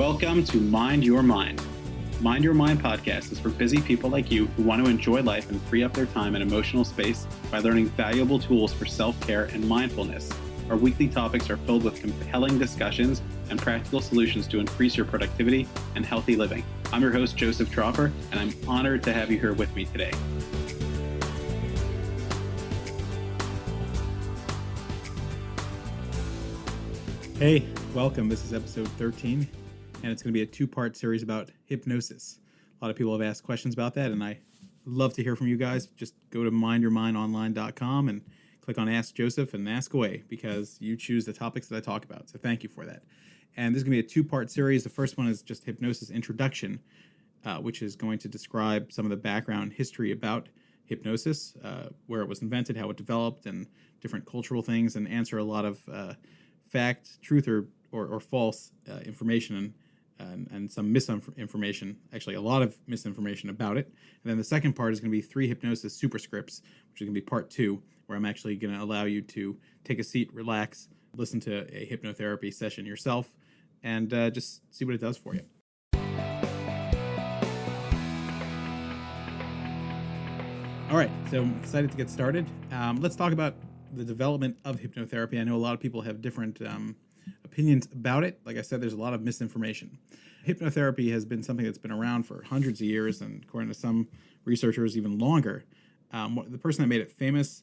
Welcome to Mind Your Mind. Mind Your Mind podcast is for busy people like you who want to enjoy life and free up their time and emotional space by learning valuable tools for self-care and mindfulness. Our weekly topics are filled with compelling discussions and practical solutions to increase your productivity and healthy living. I'm your host, Joseph Tropper, and I'm honored to have you here with me today. Hey, welcome. This is episode 13. And it's going to be a two-part series about hypnosis. A lot of people have asked questions about that, and I love to hear from you guys. Just go to mindyourmindonline.com and click on Ask Joseph and ask away, because you choose the topics that I talk about. So thank you for that. And this is going to be a two-part series. The first one is just hypnosis introduction, which is going to describe some of the background history about hypnosis, where it was invented, how it developed, and different cultural things, and answer a lot of fact, truth, or false information and some misinformation, actually a lot of misinformation about it. And then the second part is going to be 3 hypnosis superscripts, which is going to be part 2, where I'm actually going to allow you to take a seat, relax, listen to a hypnotherapy session yourself, and just see what it does for you. All right, so I'm excited to get started. Let's talk about the development of hypnotherapy. I know a lot of people have different opinions about it. Like I said, there's a lot of misinformation. Hypnotherapy has been something that's been around for hundreds of years, and according to some researchers, even longer. The person that made it famous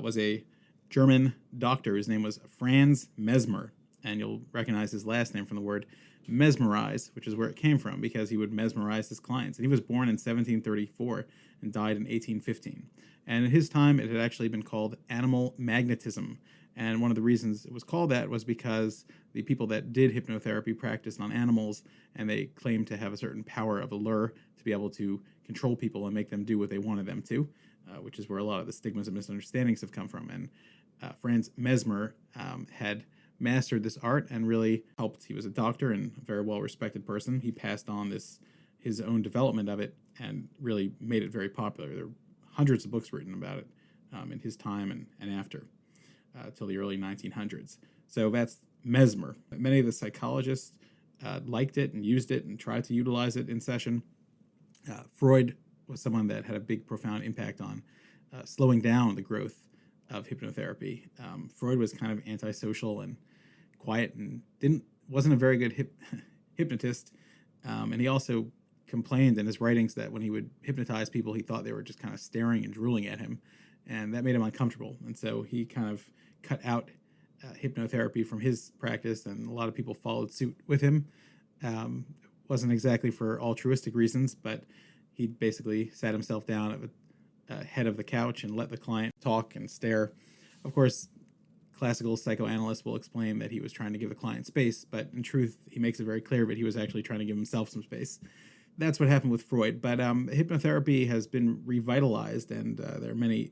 was a German doctor. His name was Franz Mesmer, and you'll recognize his last name from the word mesmerize, which is where it came from, because he would mesmerize his clients. And he was born in 1734 and died in 1815. And in his time, it had actually been called animal magnetism. And one of the reasons it was called that was because the people that did hypnotherapy practiced on animals, and they claimed to have a certain power of allure to be able to control people and make them do what they wanted them to, which is where a lot of the stigmas and misunderstandings have come from. And Franz Mesmer had mastered this art and really helped. He was a doctor and a very well-respected person. He passed on his own development of it and really made it very popular. There are hundreds of books written about it in his time and after. Till the early 1900s. So that's Mesmer. Many of the psychologists liked it and used it and tried to utilize it in session. Freud was someone that had a big, profound impact on slowing down the growth of hypnotherapy. Freud was kind of antisocial and quiet and wasn't a very good hypnotist. And he also complained in his writings that when he would hypnotize people, he thought they were just kind of staring and drooling at him. And that made him uncomfortable. And so he kind of cut out hypnotherapy from his practice, and a lot of people followed suit with him. Wasn't exactly for altruistic reasons, but he basically sat himself down at the head of the couch and let the client talk and stare. Of course, classical psychoanalysts will explain that he was trying to give the client space, but in truth, he makes it very clear that he was actually trying to give himself some space. That's what happened with Freud. But hypnotherapy has been revitalized, and there are many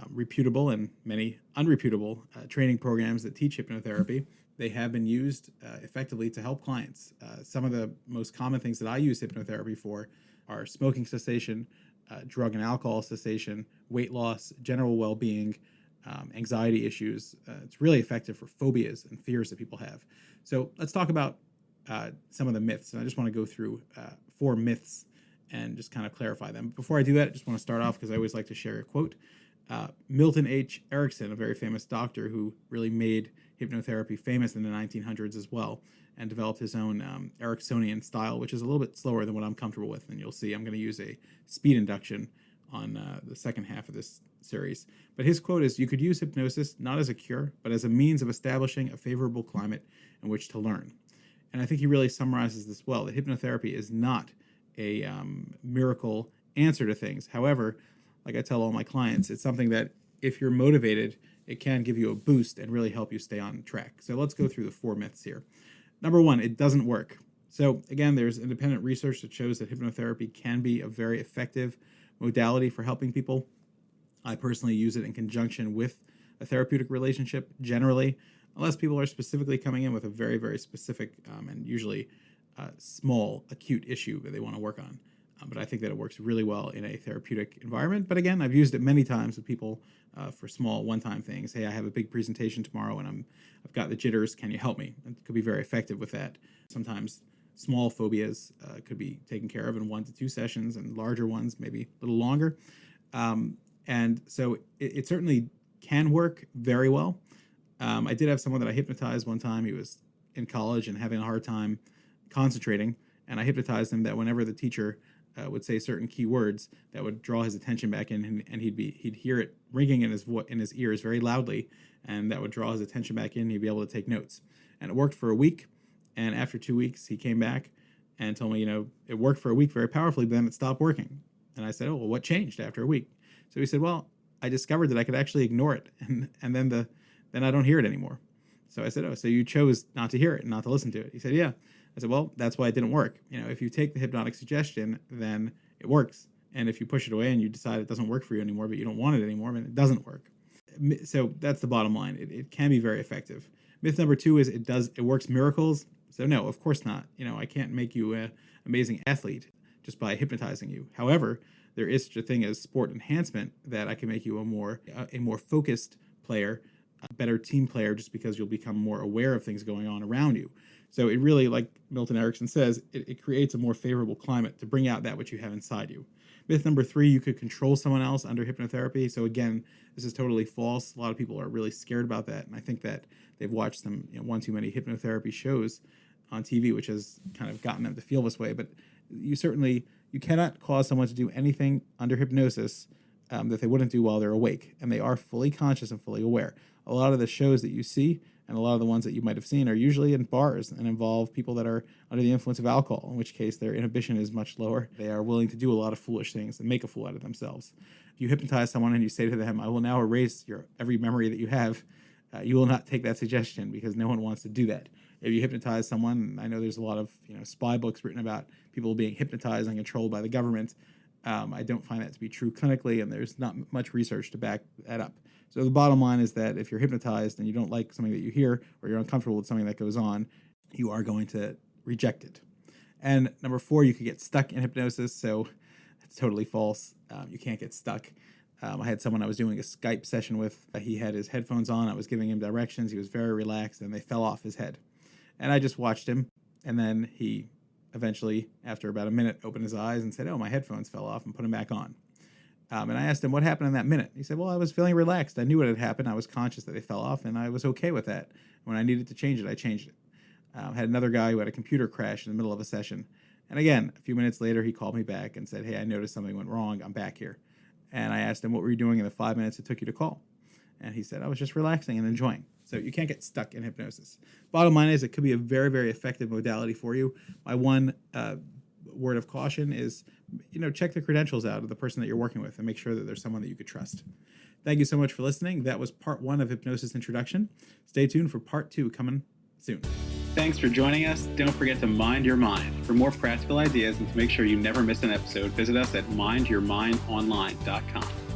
reputable and many unreputable training programs that teach hypnotherapy. They have been used effectively to help clients. Some of the most common things that I use hypnotherapy for are smoking cessation, drug and alcohol cessation, weight loss, general well-being, anxiety issues. It's really effective for phobias and fears that people have. So let's talk about some of the myths. And I just want to go through 4 myths and just kind of clarify them. But before I do that, I just want to start off, because I always like to share a quote. Milton H. Erickson, a very famous doctor who really made hypnotherapy famous in the 1900s as well, and developed his own Ericksonian style, which is a little bit slower than what I'm comfortable with. And you'll see I'm going to use a speed induction on the second half of this series. But his quote is, "You could use hypnosis not as a cure, but as a means of establishing a favorable climate in which to learn." And I think he really summarizes this well, that hypnotherapy is not a miracle answer to things. However, like I tell all my clients, it's something that if you're motivated, it can give you a boost and really help you stay on track. So let's go through the 4 myths here. Number 1, it doesn't work. So again, there's independent research that shows that hypnotherapy can be a very effective modality for helping people. I personally use it in conjunction with a therapeutic relationship generally, unless people are specifically coming in with a very, very specific and usually small acute issue that they want to work on. But I think that it works really well in a therapeutic environment. But again, I've used it many times with people for small one-time things. Hey, I have a big presentation tomorrow and I've got the jitters. Can you help me? It could be very effective with that. Sometimes small phobias could be taken care of in 1 to 2 sessions, and larger ones maybe a little longer. And so it certainly can work very well. I did have someone that I hypnotized one time. He was in college and having a hard time concentrating, and I hypnotized him that whenever the teacher would say certain key words, that would draw his attention back in, and he'd hear it ringing in his ears very loudly, and that would draw his attention back in. He'd be able to take notes, and it worked for a week. And after 2 weeks, he came back and told me, it worked for a week very powerfully, but then it stopped working. And I said, oh, well, what changed after a week? So he said, well, I discovered that I could actually ignore it, and then I don't hear it anymore. So I said, oh, so you chose not to hear it and not to listen to it? He said, yeah. I said, well, that's why it didn't work. If you take the hypnotic suggestion, then it works. And if you push it away and you decide it doesn't work for you anymore, but you don't want it anymore, then it doesn't work. So that's the bottom line. It can be very effective. Myth number 2 is it works miracles. So no, of course not. I can't make you an amazing athlete just by hypnotizing you. However, there is such a thing as sport enhancement, that I can make you a more focused player, a better team player, just because you'll become more aware of things going on around you. So it really, like Milton Erickson says, it creates a more favorable climate to bring out that which you have inside you. Myth number 3, you could control someone else under hypnotherapy. So again, this is totally false. A lot of people are really scared about that, and I think that they've watched some one too many hypnotherapy shows on TV, which has kind of gotten them to feel this way. But you cannot cause someone to do anything under hypnosis that they wouldn't do while they're awake, and they are fully conscious and fully aware. A lot of the shows that you see, and a lot of the ones that you might have seen, are usually in bars and involve people that are under the influence of alcohol, in which case their inhibition is much lower. They are willing to do a lot of foolish things and make a fool out of themselves. If you hypnotize someone and you say to them, I will now erase every memory that you have, you will not take that suggestion, because no one wants to do that. If you hypnotize someone, I know there's a lot of spy books written about people being hypnotized and controlled by the government. I don't find that to be true clinically, and there's not much research to back that up. So the bottom line is that if you're hypnotized and you don't like something that you hear, or you're uncomfortable with something that goes on, you are going to reject it. And number 4, you could get stuck in hypnosis. So that's totally false. You can't get stuck. I had someone I was doing a Skype session with. He had his headphones on. I was giving him directions. He was very relaxed, and they fell off his head. And I just watched him, and then he eventually, after about a minute, opened his eyes and said, oh, my headphones fell off, and put them back on. And I asked him what happened in that minute. He said, well, I was feeling relaxed. I knew what had happened. I was conscious that they fell off, and I was okay with that. When I needed to change it, I changed it. Had another guy who had a computer crash in the middle of a session. And again, a few minutes later, he called me back and said, hey, I noticed something went wrong. I'm back here. And I asked him, what were you doing in the 5 minutes it took you to call? And he said, I was just relaxing and enjoying. So you can't get stuck in hypnosis. Bottom line is, it could be a very, very effective modality for you. My one word of caution is, check the credentials out of the person that you're working with and make sure that there's someone that you could trust. Thank you so much for listening. That was part 1 of Hypnosis Introduction. Stay tuned for part 2 coming soon. Thanks for joining us. Don't forget to mind your mind. For more practical ideas and to make sure you never miss an episode, visit us at mindyourmindonline.com.